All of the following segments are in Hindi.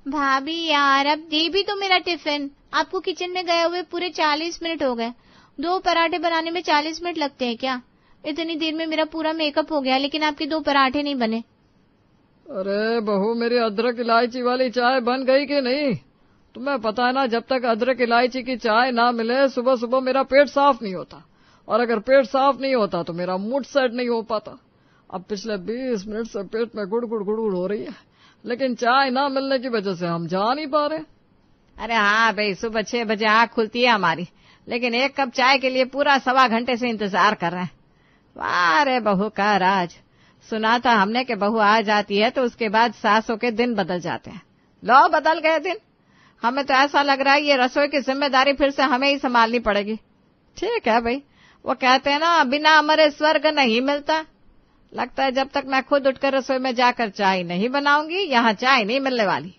भाभी यार, अब दे भी तो मेरा टिफिन। आपको किचन में गए हुए पूरे 40 मिनट हो गए। 2 पराठे बनाने में 40 मिनट लगते हैं क्या? इतनी देर में मेरा पूरा मेकअप हो गया, लेकिन आपके 2 पराठे नहीं बने। अरे बहू, मेरी अदरक इलायची वाली चाय बन गई कि नहीं? तुम्हें पता है ना, जब तक अदरक इलायची की चाय ना मिले सुबह सुबह मेरा पेट साफ नहीं होता, और अगर पेट साफ नहीं होता तो मेरा मूड सेट नहीं हो पाता। अब पिछले 20 मिनट से पेट में गुड़ गुड़ गुड़ गुड़ हो रही है, लेकिन चाय ना मिलने की वजह से हम जा नहीं पा रहे। अरे हाँ भाई, सुबह 6 बजे आँख खुलती है हमारी, लेकिन 1 कप चाय के लिए पूरा 1.25 घंटे से इंतजार कर रहे हैं। वाह रे बहू का राज। सुना था हमने कि बहू आ जाती है तो उसके बाद सासों के दिन बदल जाते हैं। लो, बदल गए दिन। हमें तो ऐसा लग रहा है ये रसोई की जिम्मेदारी फिर से हमें ही संभालनी पड़ेगी। ठीक है भाई, वो कहते हैं ना, बिना मरे स्वर्ग नहीं मिलता। लगता है जब तक मैं खुद उठकर रसोई में जाकर चाय नहीं बनाऊंगी, यहाँ चाय नहीं मिलने वाली।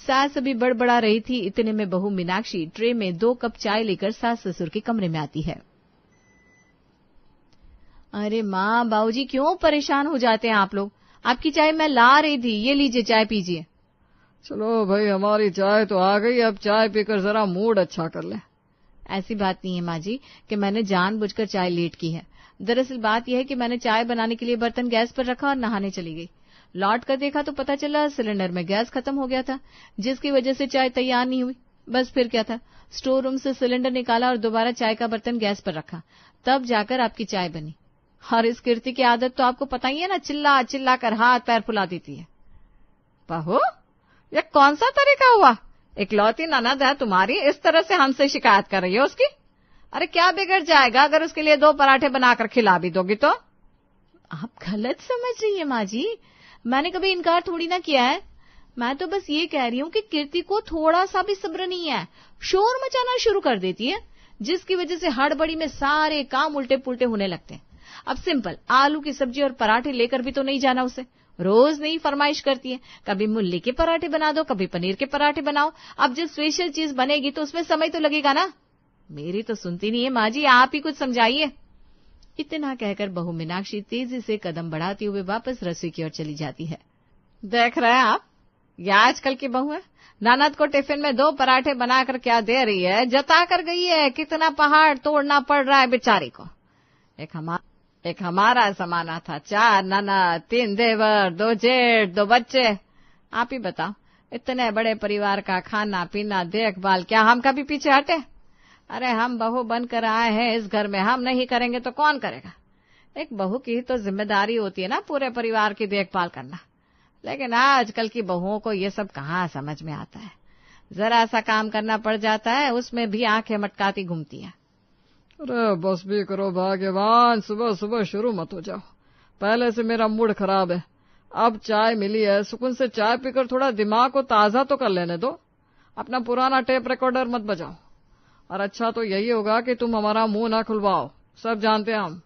सास अभी बड़बड़ा रही थी, इतने में बहू मीनाक्षी ट्रे में 2 कप चाय लेकर सास ससुर के कमरे में आती है। अरे माँ, बाबूजी क्यों परेशान हो जाते हैं आप लोग? आपकी चाय मैं ला रही थी, ये लीजिए चाय पीजिए। चलो भाई, हमारी चाय तो आ गई, अब चाय पीकर जरा मूड अच्छा कर ले। ऐसी बात नहीं है माँ जी कि मैंने जानबूझकर चाय लेट की है। दरअसल बात यह है कि मैंने चाय बनाने के लिए बर्तन गैस पर रखा और नहाने चली गई। लौट कर देखा तो पता चला सिलेंडर में गैस खत्म हो गया था, जिसकी वजह से चाय तैयार नहीं हुई। बस फिर क्या था, स्टोर रूम से सिलेंडर निकाला और दोबारा चाय का बर्तन गैस पर रखा, तब जाकर आपकी चाय बनी। और इस कीर्ति की आदत तो आपको पता ही है ना, चिल्ला चिल्ला कर हाथ पैर फुला देती है। बहू, ये कौन सा तरीका हुआ? इकलौती ननद है तुम्हारी, इस तरह से हमसे शिकायत कर रही है उसकी? अरे क्या बिगड़ जाएगा अगर उसके लिए 2 पराठे बनाकर खिला भी दोगी तो? आप गलत समझ रही है माँ जी, मैंने कभी इनकार थोड़ी ना किया है। मैं तो बस ये कह रही हूँ कि कीर्ति को थोड़ा सा भी सब्र नहीं है, शोर मचाना शुरू कर देती है, जिसकी वजह से हड़बड़ी में सारे काम उल्टे पुल्टे होने लगते हैं। अब सिंपल आलू की सब्जी और पराठे लेकर भी तो नहीं जाना उसे, रोज नई फरमाइश करती है, कभी मूली के पराठे बना दो, कभी पनीर के पराठे बनाओ। अब जब स्पेशल चीज बनेगी तो उसमें समय तो लगेगा ना। मेरी तो सुनती नहीं है माँ जी, आप ही कुछ समझाइए। इतना कहकर बहू मीनाक्षी तेजी से कदम बढ़ाते हुए वापस रसोई की ओर चली जाती है। देख रहे हैं आप, ये आजकल की बहू है, ननद को टिफिन में 2 पराठे बनाकर क्या दे रही है, जता कर गई है कितना पहाड़ तोड़ना पड़ रहा है बेचारी को। एक हमारा जमाना था, 4 ननद, 3 देवर, 2 जेठ, 2 बच्चे। आप ही बताओ, इतने बड़े परिवार का खाना पीना देखभाल क्या हम कभी पीछे हटे? अरे हम बहू बनकर आए हैं इस घर में, हम नहीं करेंगे तो कौन करेगा? एक बहू की तो जिम्मेदारी होती है ना पूरे परिवार की देखभाल करना। लेकिन आजकल की बहुओं को ये सब कहाँ समझ में आता है। जरा सा काम करना पड़ जाता है, उसमें भी आंखें मटकाती घूमती है। अरे बस भी करो भाग्यवान, सुबह सुबह शुरू मत हो जाओ। पहले से मेरा मूड खराब है, अब चाय मिली है, सुकून से चाय पीकर थोड़ा दिमाग को ताजा तो कर लेने दो। अपना पुराना टेप रिकॉर्डर मत बजाओ। और अच्छा तो यही होगा कि तुम हमारा मुंह ना खुलवाओ, सब जानते हैं हम।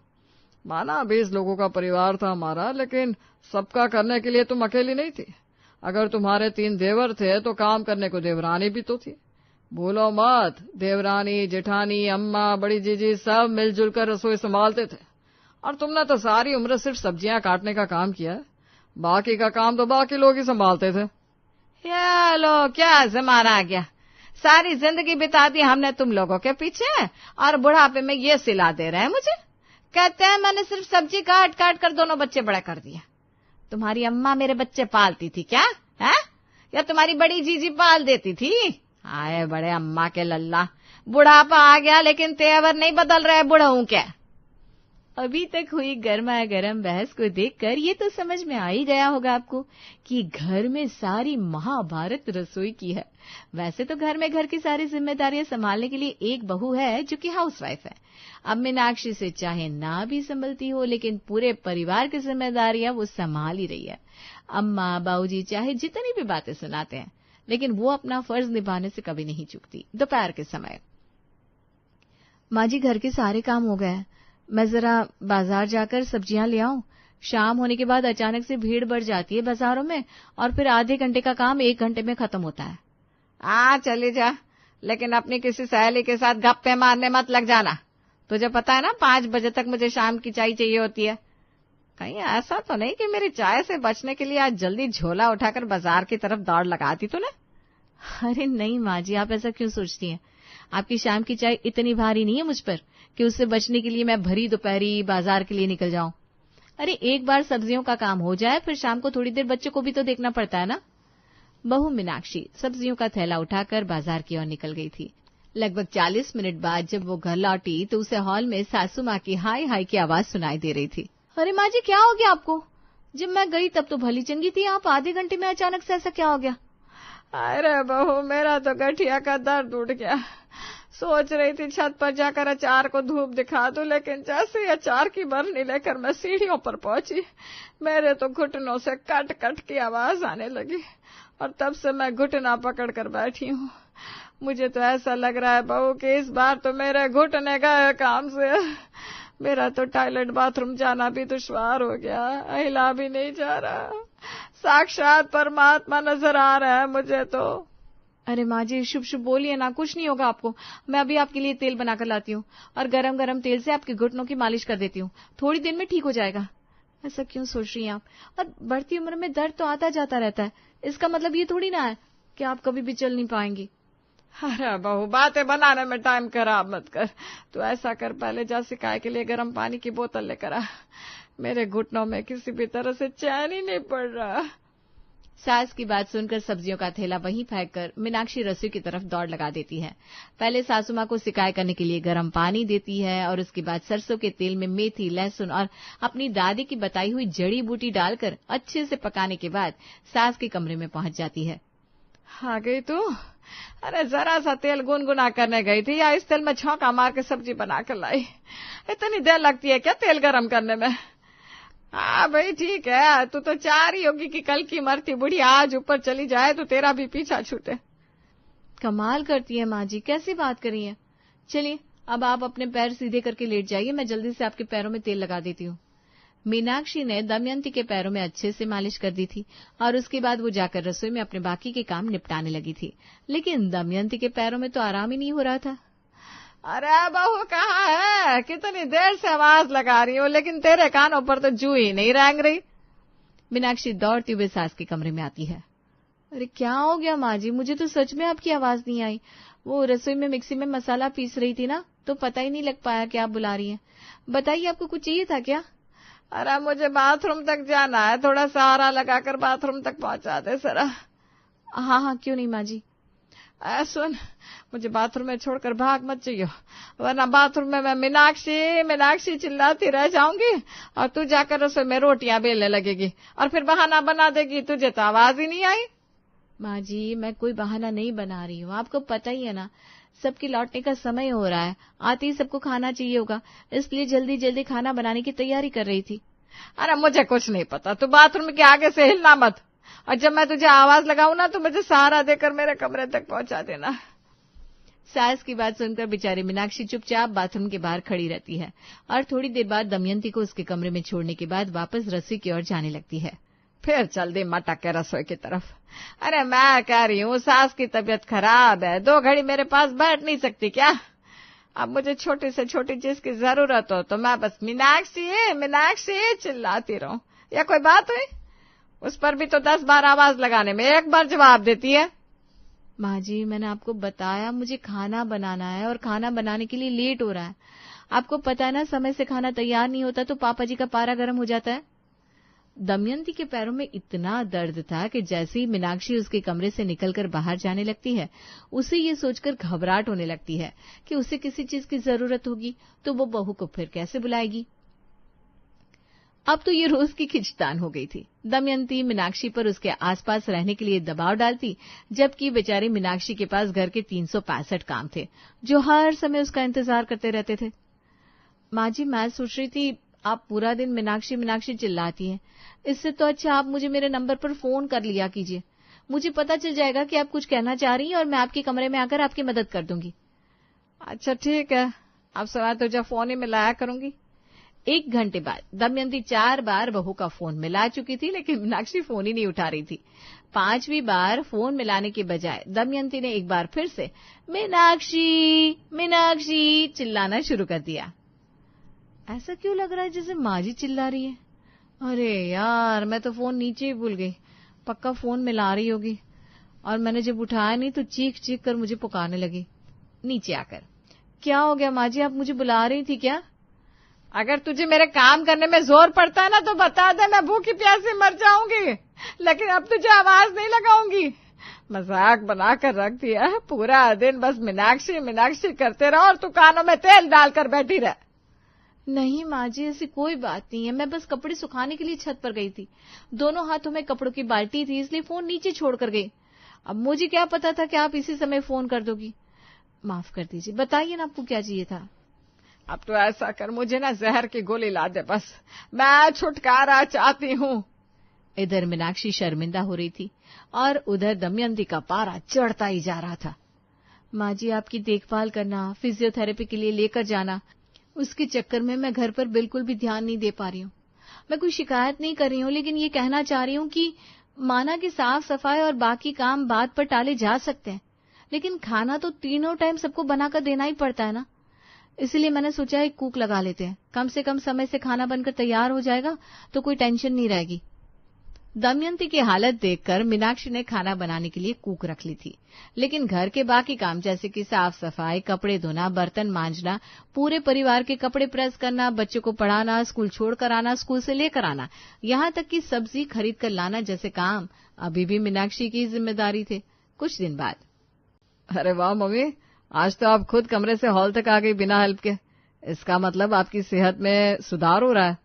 माना 20 लोगों का परिवार था हमारा, लेकिन सबका करने के लिए तुम अकेली नहीं थी। अगर तुम्हारे 3 देवर थे तो काम करने को देवरानी भी तो थी। भूलो मत, देवरानी, जेठानी, अम्मा, बड़ी जीजी सब मिलजुल कर रसोई संभालते थे। और तुमने तो सारी उम्र सिर्फ सब्जियां काटने का काम किया है, बाकी का काम तो बाकी लोग ही संभालते थे। या लो, क्या जमाना आ गया, सारी जिंदगी बिता दी हमने तुम लोगों के पीछे, और बुढ़ापे में ये सिला दे रहे हैं मुझे। कहते हैं मैंने सिर्फ सब्जी काट काट कर दोनों बच्चे बड़े कर दिए। तुम्हारी अम्मा मेरे बच्चे पालती थी क्या है? या तुम्हारी बड़ी जीजी पाल देती थी? आए बड़े अम्मा के लल्ला, बुढ़ापा आ गया लेकिन तेवर नहीं बदल रहे बुढ़ऊ के। अभी तक हुई गर्मा गर्म बहस को देखकर ये तो समझ में आ ही गया होगा आपको कि घर में सारी महाभारत रसोई की है। वैसे तो घर में घर की सारी जिम्मेदारियां संभालने के लिए एक बहू है जो कि हाउसवाइफ है। अब मीनाक्षी से चाहे ना भी संभलती हो, लेकिन पूरे परिवार की जिम्मेदारियां वो संभाल ही रही है। अम्मा बाबूजी चाहे जितनी भी बातें सुनाते हैं, लेकिन वो अपना फर्ज निभाने से कभी नहीं चूकती। दोपहर के समय, माँ जी घर के सारे काम हो गए, मैं जरा बाजार जाकर सब्जियां ले आऊं। शाम होने के बाद अचानक से भीड़ बढ़ जाती है बाजारों में, और फिर आधे घंटे का काम 1 घंटे में खत्म होता है। चली जा, लेकिन अपनी किसी सहेली के साथ गप्पे मारने मत लग जाना। तुझे पता है ना 5 बजे तक मुझे शाम की चाय चाहिए होती है। कहीं ऐसा तो नहीं कि मेरी चाय से बचने के लिए आज जल्दी झोला उठाकर बाजार की तरफ दौड़ लगाती तूने? अरे नहीं माँ जी, आप ऐसा क्यों सोचती हैं? आपकी शाम की चाय इतनी भारी नहीं है मुझ पर कि उससे बचने के लिए मैं भरी दोपहरी बाजार के लिए निकल जाऊं। अरे एक बार सब्जियों का काम हो जाए, फिर शाम को थोड़ी देर बच्चों को भी तो देखना पड़ता है ना। बहू मीनाक्षी सब्जियों का थैला उठाकर बाजार की ओर निकल गई थी। लगभग 40 मिनट बाद जब वो घर लौटी तो उसे हॉल में सासू माँ की हाय हाय की आवाज सुनाई दे रही थी। अरे माँ जी, क्या हो गया आपको? जब मैं गई तब तो भली चंगी थी, आप आधे घंटे में अचानक से ऐसा क्या हो गया? अरे बहू, मेरा तो गठिया का दर्द उठ गया। सोच रही थी छत पर जाकर अचार को धूप दिखा दूं, लेकिन जैसे ही अचार की बरनी लेकर मैं सीढ़ियों पर पहुंची, मेरे तो घुटनों से कट कट की आवाज आने लगी और तब से मैं घुटना पकड़ कर बैठी हूँ। मुझे तो ऐसा लग रहा है बहू कि इस बार तो मेरे घुटने गए काम से। मेरा तो टॉयलेट बाथरूम जाना भी दुश्वार हो गया, हिला भी नहीं जा रहा। साक्षात परमात्मा नजर आ रहा है मुझे तो। अरे माँ जी, शुभ शुभ बोलिए ना, कुछ नहीं होगा आपको। मैं अभी आपके लिए तेल बनाकर लाती हूँ और गरम गरम तेल से आपके घुटनों की मालिश कर देती हूँ, थोड़ी देर में ठीक हो जाएगा। ऐसा क्यों सोच रही हैं आप? और बढ़ती उम्र में दर्द तो आता जाता रहता है, इसका मतलब ये थोड़ी ना है कि आप कभी भी चल नहीं पाएंगी। अरे बहू, बातें बनाने में टाइम खराब मत कर। तू ऐसा कर, पहले जा सिकाई के लिए गर्म पानी की बोतल लेकर आ। मेरे घुटनों में किसी भी तरह से चैन ही नहीं पड़ रहा। सास की बात सुनकर सब्जियों का थैला वहीं फेंककर मीनाक्षी रसोई की तरफ दौड़ लगा देती है। पहले सासू माँ को सिकाई करने के लिए गर्म पानी देती है और उसके बाद सरसों के तेल में मेथी, लहसुन और अपनी दादी की बताई हुई जड़ी बूटी डालकर अच्छे से पकाने के बाद सास के कमरे में पहुंच जाती है। आ गई तू? अरे जरा सा तेल गुनगुना करने गई थी या इस तेल में छौंका मार के सब्जी बना कर लाई? इतनी देर लगती है क्या तेल गरम करने में? हाँ भाई ठीक है, तू तो चाह रही होगी कि कल की मरती बुढ़ी आज ऊपर चली जाए तो तेरा भी पीछा छूटे। कमाल करती है माँ जी, कैसी बात करी है। चलिए अब आप अपने पैर सीधे करके लेट जाइए, मैं जल्दी से आपके पैरों में तेल लगा देती हूँ। मीनाक्षी ने दमयंती के पैरों में अच्छे से मालिश कर दी थी और उसके बाद वो जाकर रसोई में अपने बाकी के काम निपटाने लगी थी, लेकिन दमयंती के पैरों में तो आराम ही नहीं हो रहा था। अरे बहू कहाँ है? कितनी देर से आवाज लगा रही हूँ लेकिन तेरे कानों पर तो जू ही नहीं रेंग रही। मीनाक्षी दौड़ती हुए सास के कमरे में आती है। अरे क्या हो गया माँ जी, मुझे तो सच में आपकी आवाज नहीं आई। वो रसोई में मिक्सी में मसाला पीस रही थी ना, तो पता ही नहीं लग पाया कि आप बुला रही हैं। बताइए, आपको कुछ चाहिए था क्या? अरे मुझे बाथरूम तक जाना है, थोड़ा सहारा लगाकर बाथरूम तक पहुंचा दे जरा। हाँ हाँ, क्यों नहीं माँ जी। सुन, मुझे बाथरूम में छोड़कर भाग मत जाइयो, वरना बाथरूम में मैं मीनाक्षी मीनाक्षी चिल्लाती रह जाऊंगी और तू जाकर रसोई में रोटियां बेलने लगेगी और फिर बहाना बना देगी तुझे तो आवाज ही नहीं आई। माँ जी, मैं कोई बहाना नहीं बना रही हूँ, आपको पता ही है ना, सबके लौटने का समय हो रहा है, आते ही सबको खाना चाहिए होगा, इसलिए जल्दी जल्दी खाना बनाने की तैयारी कर रही थी। अरे मुझे कुछ नहीं पता, तू बाथरूम के आगे से हिलना मत और जब मैं तुझे आवाज लगाऊं ना तो मुझे सहारा देकर मेरे कमरे तक पहुंचा देना। सास की बात सुनकर बेचारी मीनाक्षी चुपचाप बाथरूम के बाहर खड़ी रहती है और थोड़ी देर बाद दमयंती को उसके कमरे में छोड़ने के बाद वापस रसोई की ओर जाने लगती है। फिर चल दी मटक के रसोई की तरफ। अरे मैं कह रही हूँ सास की तबीयत खराब है, 2 घड़ी मेरे पास बैठ नहीं सकती क्या? अब मुझे छोटी से छोटी चीज की जरूरत हो तो मैं बस मीनाक्षी मीनाक्षी चिल्लाती रहूं, या कोई बात हुई? उस पर भी तो 10 बार आवाज लगाने में 1 बार जवाब देती है। माँ जी, मैंने आपको बताया मुझे खाना बनाना है और खाना बनाने के लिए लेट हो रहा है। आपको पता है ना, समय से खाना तैयार नहीं होता तो पापा जी का पारा गर्म हो जाता है। दमयंती के पैरों में इतना दर्द था कि जैसे ही मीनाक्षी उसके कमरे से निकलकर बाहर जाने लगती है, उसे ये सोचकर घबराहट होने लगती है कि उसे किसी चीज की जरूरत होगी तो वो बहू को फिर कैसे बुलाएगी। अब तो ये रोज की खिंचतान हो गई थी। दमयंती मीनाक्षी पर उसके आसपास रहने के लिए दबाव डालती, जबकि बेचारी मीनाक्षी के पास घर के 365 काम थे जो हर समय उसका इंतजार करते रहते थे। माँ जी, मैं सोच रही थी आप पूरा दिन मीनाक्षी मीनाक्षी चिल्लाती हैं, इससे तो अच्छा आप मुझे मेरे नंबर पर फोन कर लिया कीजिए, मुझे पता चल जाएगा कि आप कुछ कहना चाह रही हैं और मैं आपके कमरे में आकर आपकी मदद कर दूंगी। अच्छा ठीक है, अब समय तुझे फोन ही मिलाया करूंगी। 1 घंटे बाद दमयंती 4 बार बहू का फोन मिला चुकी थी, लेकिन मीनाक्षी फोन ही नहीं उठा रही थी। 5वीं बार फोन मिलाने के बजाय दमयंती ने एक बार फिर से मीनाक्षी मीनाक्षी चिल्लाना शुरू कर दिया। ऐसा क्यों लग रहा है जैसे माँ जी चिल्ला रही है? अरे यार, मैं तो फोन नीचे ही भूल गई। पक्का फोन मिला रही होगी। और मैंने जब उठाया नहीं तो चीख चीख कर मुझे पुकारने लगी नीचे आकर। क्या हो गया माँ जी, आप मुझे बुला रही थी क्या? अगर तुझे मेरे काम करने में जोर पड़ता है ना तो बता दे, मैं भूखी प्यासी मर जाऊंगी, लेकिन अब तुझे आवाज नहीं लगाऊंगी। मजाक बनाकर रख दिया है, पूरा दिन बस मीनाक्षी मीनाक्षी करते रहो और तू कानों में तेल डालकर बैठी रह। नहीं माँ जी, ऐसी कोई बात नहीं है। मैं बस कपड़े सुखाने के लिए छत पर गई थी। दोनों हाथों में कपड़ों की बाल्टी थी, इसलिए फोन नीचे छोड़कर गई। अब मुझे क्या पता था कि आप इसी समय फोन कर दोगी। माफ कर दीजिए, बताइए ना आपको क्या चाहिए था। अब तो ऐसा कर, मुझे ना जहर की गोली ला दे, बस मैं छुटकारा चाहती हूँ। इधर मीनाक्षी शर्मिंदा हो रही थी और उधर दमयंती का पारा चढ़ता ही जा रहा था। माँ जी, आपकी देखभाल करना, फिजियोथेरेपी के लिए लेकर जाना, उसके चक्कर में मैं घर पर बिल्कुल भी ध्यान नहीं दे पा रही हूँ। मैं कोई शिकायत नहीं कर रही हूँ, लेकिन ये कहना चाह रही हूँ कि माना कि साफ सफाई और बाकी काम बात पर टाले जा सकते हैं, लेकिन खाना तो तीनों टाइम सबको बनाकर देना ही पड़ता है ना। इसलिए मैंने सोचा एक कुक लगा लेते हैं, कम से कम समय से खाना बनकर तैयार हो जाएगा तो कोई टेंशन नहीं रहेगी। दमयंती की हालत देखकर मीनाक्षी ने खाना बनाने के लिए कुक रख ली थी, लेकिन घर के बाकी काम जैसे कि साफ सफाई, कपड़े धोना, बर्तन मांजना, पूरे परिवार के कपड़े प्रेस करना, बच्चों को पढ़ाना, स्कूल छोड़कर आना, स्कूल से लेकर आना, यहाँ तक कि सब्जी खरीद कर लाना जैसे काम अभी भी मीनाक्षी की जिम्मेदारी थे। कुछ दिन बाद, अरे वाह मम्मी, आज तो आप खुद कमरे से हॉल तक आ गई बिना हेल्प के। इसका मतलब आपकी सेहत में सुधार हो रहा है।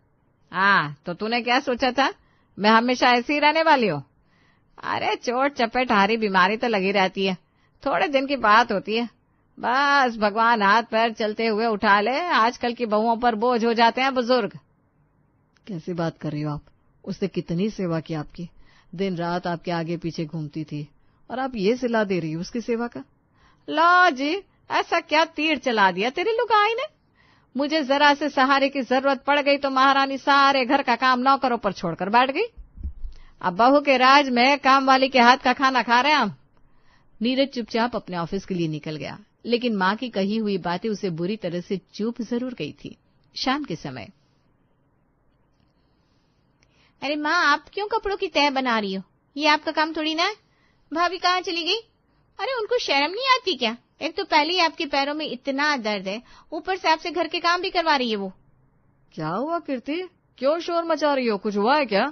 हाँ, तो तूने क्या सोचा था मैं हमेशा ऐसी ही रहने वाली हूँ? अरे चोट चपेट हारी बीमारी तो लगी रहती है, थोड़े दिन की बात होती है, बस भगवान हाथ पैर चलते हुए उठा ले। आजकल की बहुओं पर बोझ हो जाते हैं बुजुर्ग। कैसी बात कर रही हो आप? उसने कितनी सेवा की आपकी, दिन रात आपके आगे पीछे घूमती थी, और आप ये सिला दे रही हो उसकी सेवा का? लो जी, ऐसा क्या तीर चला दिया तेरी लुगाई ने? मुझे जरा से सहारे की जरूरत पड़ गई तो महारानी सारे घर का काम नौकरों पर छोड़कर बैठ गई। अब बहू के राज में काम वाली के हाथ का खाना खा रहे हैं हम। नीरज चुपचाप अपने ऑफिस के लिए निकल गया, लेकिन माँ की कही हुई बातें उसे बुरी तरह से चुप जरूर गई थी। शाम के समय, अरे माँ, आप क्यों कपड़ों की तह बना रही हो? ये आपका काम थोड़ी ना है। भाभी कहाँ चली गई? अरे उनको शर्म नहीं आती क्या? एक तो पहले ही आपके पैरों में इतना दर्द है, ऊपर से आपसे घर के काम भी करवा रही है वो। क्या हुआ कीर्ति, क्यों शोर मचा रही हो? कुछ हुआ है क्या?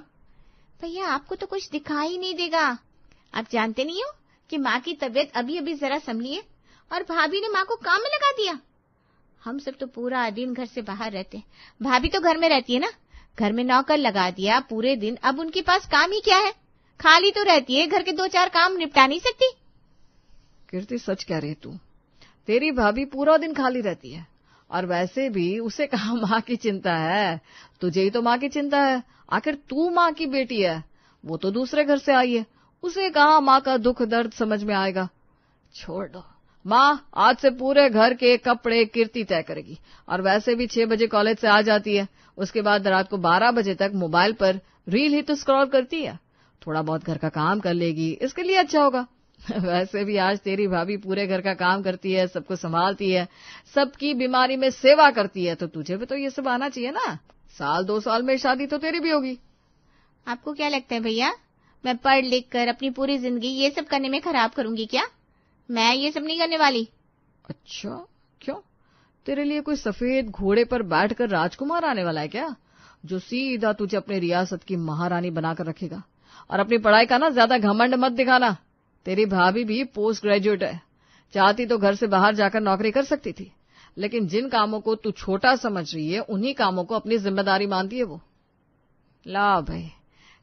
भैया, आपको तो कुछ दिखाई नहीं देगा। आप जानते नहीं हो कि माँ की तबीयत अभी अभी जरा संभली है और भाभी ने माँ को काम में लगा दिया। हम सब तो पूरा दिन घर से बाहर रहते हैं, भाभी तो घर में रहती है ना। घर में नौकर लगा दिया पूरे दिन, अब उनके पास काम ही क्या है? खाली तो रहती है, घर के 2-4 काम निपटा नहीं सकती। कीर्ति, सच कह रही तू। तेरी भाभी पूरा दिन खाली रहती है, और वैसे भी उसे कहाँ माँ की चिंता है? तुझे ही तो माँ की चिंता है। आखिर तू माँ की बेटी है, वो तो दूसरे घर से आई है, उसे कहाँ माँ का दुख दर्द समझ में आएगा। छोड़ दो, माँ आज से पूरे घर के कपड़े कीर्ति तय करेगी, और वैसे भी 6 बजे कॉलेज से आ जाती है, उसके बाद रात को 12 बजे तक मोबाइल पर रील ही तो स्क्रॉल करती है। थोड़ा बहुत घर का काम कर लेगी, इसके लिए अच्छा होगा। वैसे भी आज तेरी भाभी पूरे घर का काम करती है, सबको संभालती है, सबकी बीमारी में सेवा करती है, तो तुझे भी तो ये सब आना चाहिए ना। 1-2 साल में शादी तो तेरी भी होगी। आपको क्या लगता है भैया, मैं पढ़ लिख कर अपनी पूरी जिंदगी ये सब करने में खराब करूंगी क्या? मैं ये सब नहीं करने वाली। अच्छा, क्यों? तेरे लिए कोई सफेद घोड़े पर बैठकर राजकुमार आने वाला है क्या, जो सीधा तुझे अपने रियासत की महारानी बनाकर रखेगा? और अपनी पढ़ाई का ना ज्यादा घमंड मत दिखाना। तेरी भाभी भी पोस्ट ग्रेजुएट है, चाहती तो घर से बाहर जाकर नौकरी कर सकती थी, लेकिन जिन कामों को तू छोटा समझ रही है उन्हीं कामों को अपनी जिम्मेदारी मानती है वो। लो भाई,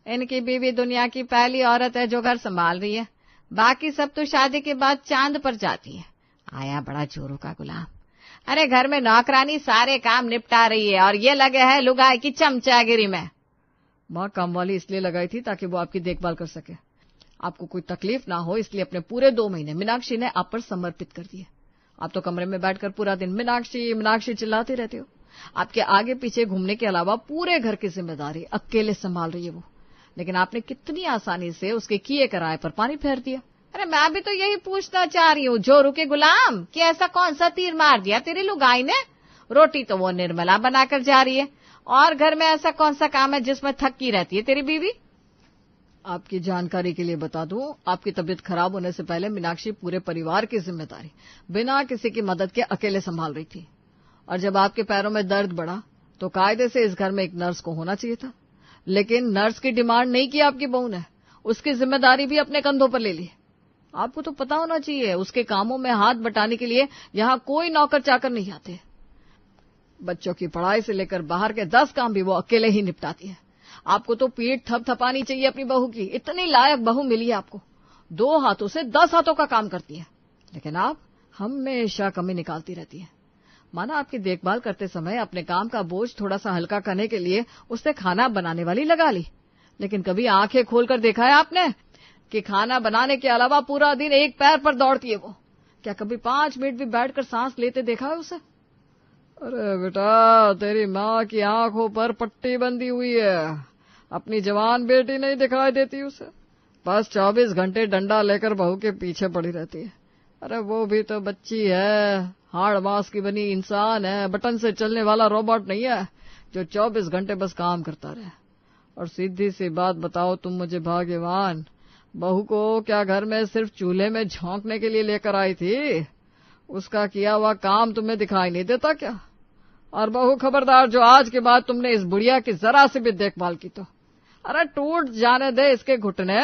इनकी बीवी दुनिया की पहली औरत है जो घर संभाल रही है, बाकी सब तो शादी के बाद चांद पर जाती है। आया बड़ा जोरों का गुलाम। अरे घर में नौकरानी सारे काम निपटा रही है और ये लगे है लुगाई की चमचागिरी में। माँ काम वाली इसलिए लगाई थी ताकि वो आपकी देखभाल कर सके, आपको कोई तकलीफ ना हो, इसलिए अपने पूरे 2 महीने मीनाक्षी ने आप पर समर्पित कर दिए। आप तो कमरे में बैठकर पूरा दिन मीनाक्षी मीनाक्षी चिल्लाते रहते हो। आपके आगे पीछे घूमने के अलावा पूरे घर की जिम्मेदारी अकेले संभाल रही है वो, लेकिन आपने कितनी आसानी से उसके किए कराए पर पानी फेर दिया। अरे मैं भी तो यही पूछना चाह रही हूँ जोरू के गुलाम, कि ऐसा कौन सा तीर मार दिया तेरी लुगाई ने? रोटी तो वो निर्मला बनाकर जा रही है, और घर में ऐसा कौन सा काम है जिसमें थकी रहती है तेरी बीवी? आपकी जानकारी के लिए बता दूं, आपकी तबीयत खराब होने से पहले मीनाक्षी पूरे परिवार की जिम्मेदारी बिना किसी की मदद के अकेले संभाल रही थी। और जब आपके पैरों में दर्द बढ़ा तो कायदे से इस घर में एक नर्स को होना चाहिए था, लेकिन नर्स की डिमांड नहीं की आपकी बहू ने, उसकी जिम्मेदारी भी अपने कंधों पर ले ली। आपको तो पता होना चाहिए उसके कामों में हाथ बटाने के लिए यहाँ कोई नौकर चाकर नहीं आते। बच्चों की पढ़ाई से लेकर बाहर के 10 काम भी वो अकेले ही निपटाती है। आपको तो पीठ थपथपानी चाहिए अपनी बहू की, इतनी लायक बहू मिली है आपको, 2 हाथों से 10 हाथों का काम करती है। लेकिन आप हमेशा कमी निकालती रहती है। माना आपकी देखभाल करते समय अपने काम का बोझ थोड़ा सा हल्का करने के लिए उसने खाना बनाने वाली लगा ली, लेकिन कभी आंखें खोलकर देखा है आपने कि खाना बनाने के अलावा पूरा दिन एक पैर पर दौड़ती है वो? क्या कभी 5 मिनट भी बैठकर सांस लेते देखा है उसे? अरे बेटा, तेरी माँ की आंखों पर पट्टी बंधी हुई है, अपनी जवान बेटी नहीं दिखाई देती उसे। बस 24 घंटे डंडा लेकर बहू के पीछे पड़ी रहती है। अरे वो भी तो बच्ची है, हाड़ मांस की बनी इंसान है, बटन से चलने वाला रोबोट नहीं है जो 24 घंटे बस काम करता रहे। और सीधी सी बात बताओ तुम मुझे भाग्यवान, बहू को क्या घर में सिर्फ चूल्हे में झोंकने के लिए लेकर आई थी? उसका किया हुआ काम तुम्हें दिखाई नहीं देता क्या? और बहू खबरदार, जो आज के बाद तुमने इस बुढ़िया की जरा सी भी देखभाल की तो अरे टूट जाने दे इसके घुटने।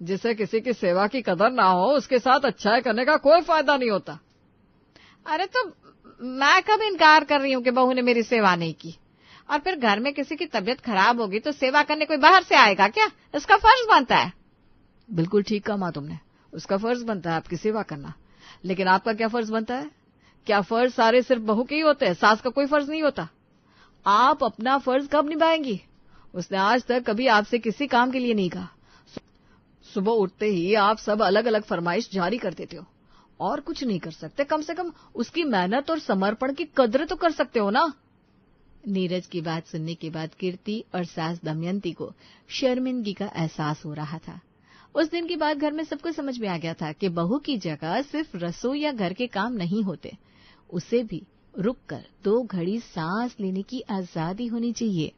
जिसे किसी की सेवा की कदर ना हो उसके साथ अच्छाई करने का कोई फायदा नहीं होता। अरे तो मैं कब इनकार कर रही हूँ कि बहू ने मेरी सेवा नहीं की? और फिर घर में किसी की तबीयत खराब होगी तो सेवा करने कोई बाहर से आएगा क्या? इसका फर्ज बनता है। बिल्कुल ठीक कहा माँ तुमने, उसका फर्ज बनता है आपकी सेवा करना। लेकिन आपका क्या फर्ज बनता है? क्या फर्ज सारे सिर्फ बहू के ही होते हैं? सास का कोई फर्ज नहीं होता? आप अपना फर्ज कब निभाएंगी? उसने आज तक कभी आपसे किसी काम के लिए नहीं कहा। सुबह उठते ही आप सब अलग अलग फरमाइश जारी कर देते हो और कुछ नहीं कर सकते। कम से कम उसकी मेहनत और समर्पण की कद्र तो कर सकते हो ना। नीरज की बात सुनने के बाद कीर्ति और सास दमयंती को शर्मिंदगी का एहसास हो रहा था। उस दिन के बाद घर में सबको समझ में आ गया था कि बहू की जगह सिर्फ रसोई या घर के काम नहीं होते, उसे भी रुककर 2 घड़ी सांस लेने की आजादी होनी चाहिए।